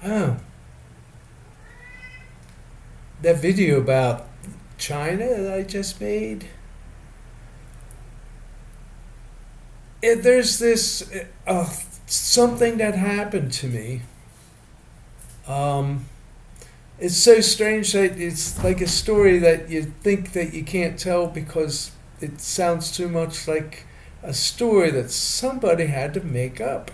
Oh, that video about China that I just made. There's this something that happened to me. Um, it's so strange that it's like a story that you think that you can't tell because it sounds too much like a story that somebody had to make up.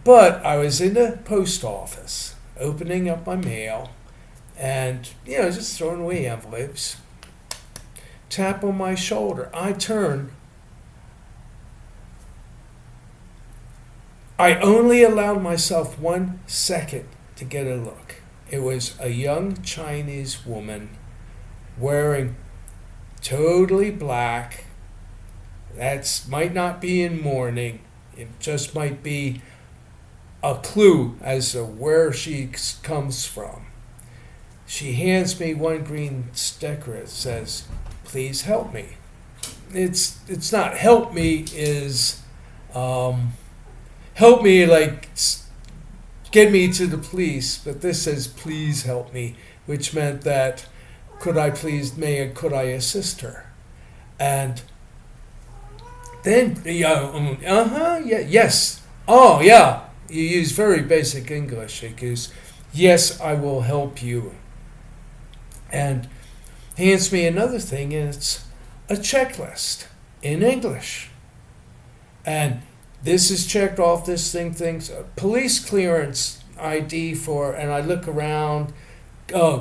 But I was in the post office opening up my mail and, just throwing away envelopes. Tap on my shoulder. I turn. I only allowed myself 1 second to get a look. It was a young Chinese woman wearing totally black. That might not be in mourning. It just might be a clue as to where she comes from. She hands me one green sticker. It says, "Please help me." It's not help me is help me like get me to the police, but this says please help me, which meant that could I assist her? And then yes, oh yeah, you use very basic English. It goes, yes, I will help you, and hands me another thing, and it's a checklist in English, and this is checked off. This thing thinks police clearance ID for, and I look around,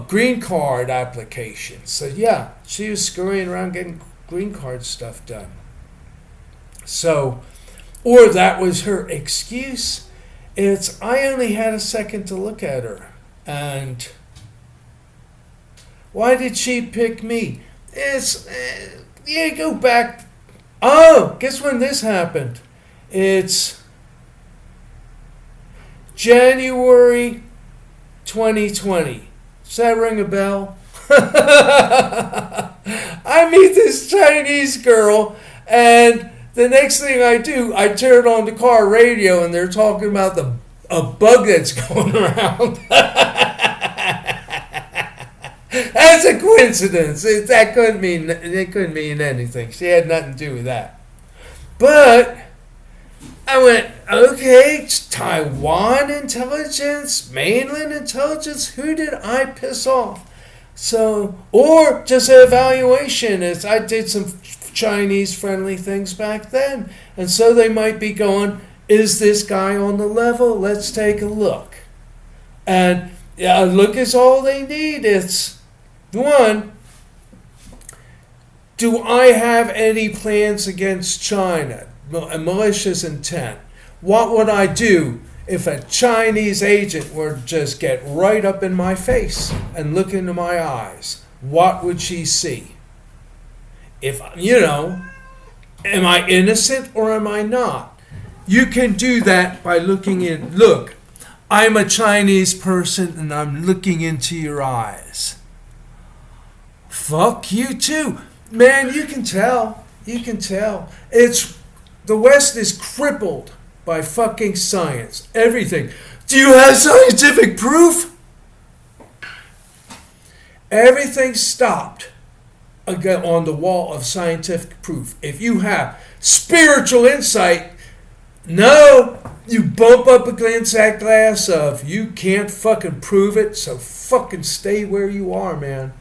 green card application. So yeah, she was scurrying around getting green card stuff done. So, or that was her excuse. I only had a second to look at her, and why did she pick me? Go back. Oh, guess when this happened? It's January 2020. Does that ring a bell? I meet this Chinese girl, and the next thing I do, I turn on the car radio, and they're talking about a bug that's going around. That's a coincidence. It couldn't mean anything. She had nothing to do with that. But I went, okay, Taiwan intelligence, mainland intelligence, who did I piss off? So, or just an evaluation. I did some Chinese friendly things back then. And so they might be going, is this guy on the level? Let's take a look. And a look is all they need. It's one, do I have any plans against China? A malicious intent. What would I do if a Chinese agent were to just get right up in my face and look into my eyes? What would she see? Am I innocent or am I not? You can do that by looking in. Look, I'm a Chinese person and I'm looking into your eyes. Fuck you too. Man, you can tell. You can tell. The West is crippled by fucking science. Everything. Do you have scientific proof? Everything stopped again on the wall of scientific proof. If you have spiritual insight, no, you bump up against that glass of you can't fucking prove it, so fucking stay where you are, man.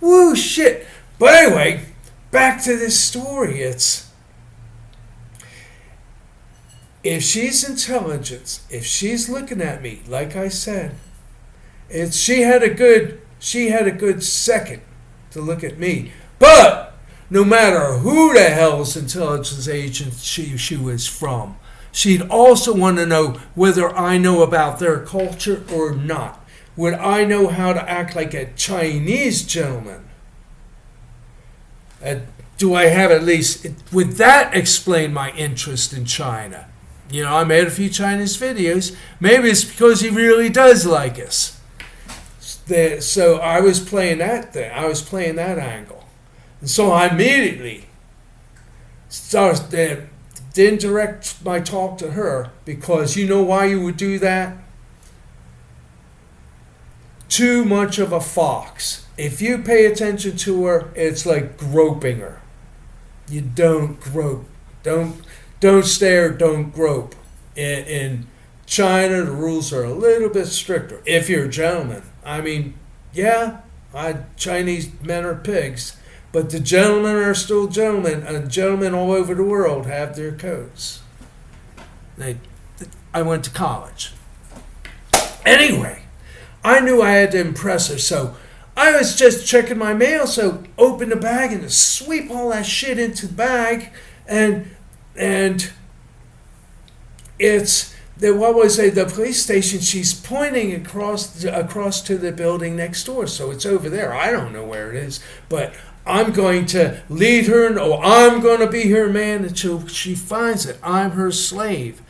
Woo, shit. But anyway, back to this story. If she's intelligence, if she's looking at me, like I said, she had a good second to look at me. But no matter who the hell's intelligence agent she was from, she'd also want to know whether I know about their culture or not. Would I know how to act like a Chinese gentleman? Do I have at least, would that explain my interest in China? I made a few Chinese videos. Maybe it's because he really does like us. So I was playing that thing. I was playing that angle. And so I immediately didn't direct my talk to her, because you know why you would do that? too much of a fox. If you pay attention to her, it's like groping her. You don't grope. Don't stare, don't grope. In China, the rules are a little bit stricter. If you're a gentleman. I mean, yeah, Chinese men are pigs, but the gentlemen are still gentlemen, and gentlemen all over the world have their codes. I went to college. Anyway, I knew I had to impress her, so I was just checking my mail, so open the bag and sweep all that shit into the bag, and it's the police station. She's pointing across to the building next door, so it's over there. I don't know where it is, but I'm going to lead her, or I'm going to be her man until she finds it. I'm her slave.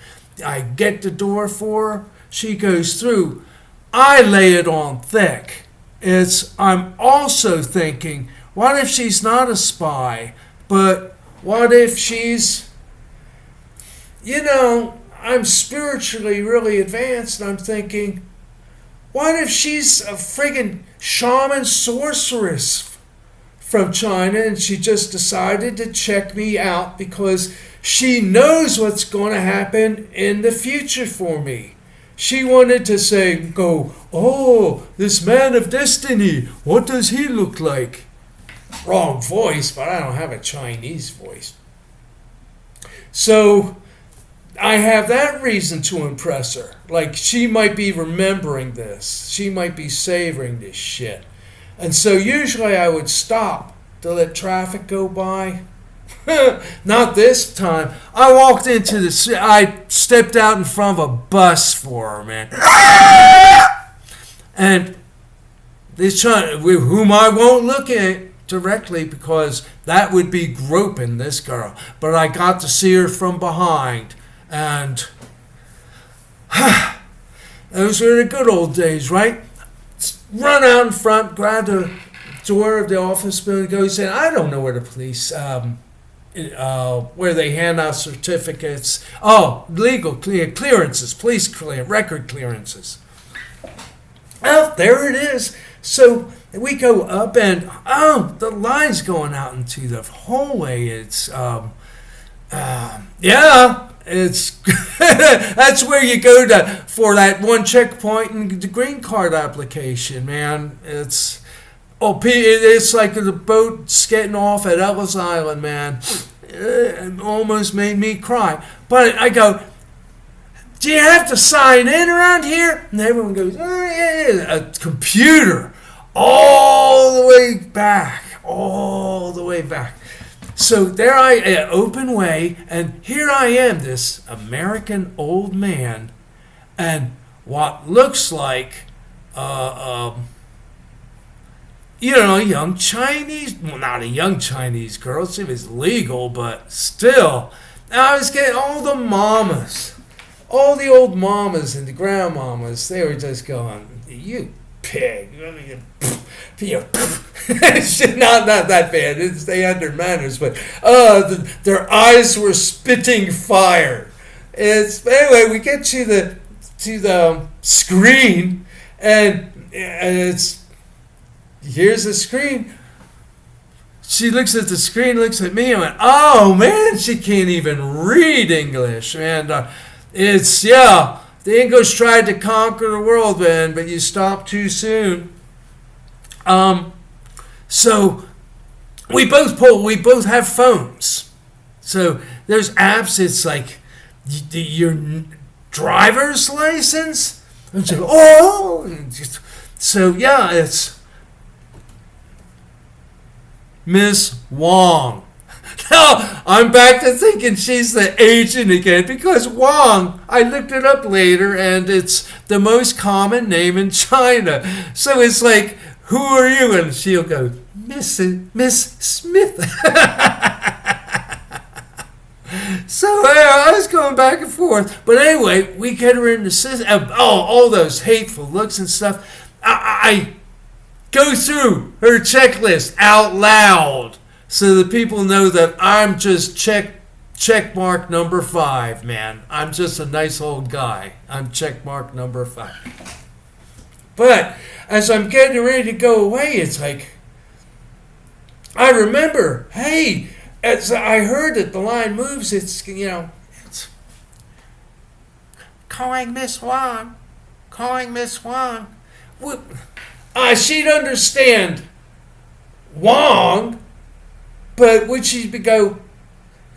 I get the door for her. She goes through. I lay it on thick. I'm also thinking, what if she's not a spy, but what if she's, I'm spiritually really advanced, and I'm thinking, what if she's a friggin' shaman sorceress from China, and she just decided to check me out because she knows what's going to happen in the future for me. She wanted to go, oh, this man of destiny, what does he look like? Wrong voice, but I don't have a Chinese voice. So I have that reason to impress her. Like, she might be remembering this. She might be savoring this shit. And so usually I would stop to let traffic go by. Not this time. I stepped out in front of a bus for her, man. And this China, whom I won't look at directly because that would be groping this girl. But I got to see her from behind. And those were the good old days, right? Run out in front, grab the door of the office building, goes in. I don't know where the police, where they hand out certificates. Oh, legal clearances, police record clearances. Oh, there it is. So we go up, and the line's going out into the hallway. It's it's that's where you go for that one checkpoint and the green card application, man. It's like the boat's getting off at Ellis Island, man. It almost made me cry. But I go, do you have to sign in around here? And everyone goes, oh, yeah. A computer all the way back. So there open way, and here I am, this American old man, and what looks like, a young Chinese, well, not a young Chinese girl, it was legal, but still. I was getting all the mamas, all the old mamas and the grandmamas, they were just going, you pig. Not that bad. It didn't stay under manners, but their eyes were spitting fire. Anyway, we get to the screen, and here's the screen. She looks at the screen, looks at me, and went, oh man, she can't even read English. And the English tried to conquer the world, man, but you stopped too soon. So we both have phones. So there's apps. It's like your driver's license. And it's Miss Wong. Now I'm back to thinking she's the agent again, because Wong, I looked it up later, and it's the most common name in China. So it's like, who are you? And she'll go, Miss Smith. So I was going back and forth. But anyway, we get her in the system. All those hateful looks and stuff. I go through her checklist out loud so that people know that I'm just check mark number 5, man. I'm just a nice old guy. I'm check mark number 5. But as I'm getting ready to go away, it's like, I remember, hey, as I heard that the line moves, it's, it's calling Miss Wong, calling Miss Wong. She'd understand Wong, but would she go,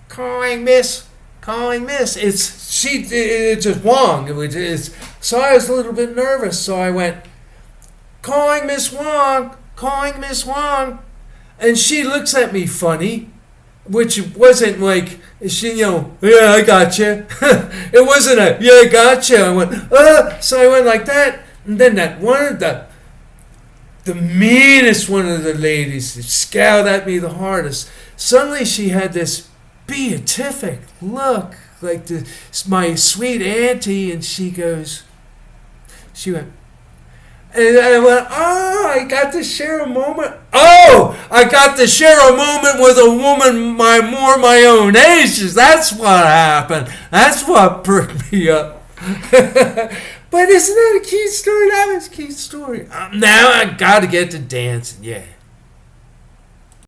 calling Miss, it's just Wong. So I was a little bit nervous, so I went, calling Miss Wong, and she looks at me funny, which wasn't like, she, yeah, I gotcha. It wasn't a, yeah, I gotcha. I went, so I went like that, and then that one of the meanest one of the ladies that scowled at me the hardest, suddenly she had this beatific look, like my sweet auntie, and she went, and I went, I got to share a moment. I got to share a moment with a woman my own age. That's what happened. That's what perked me up. But isn't that a cute story? That was a cute story. Now I got to get to dancing. Yeah.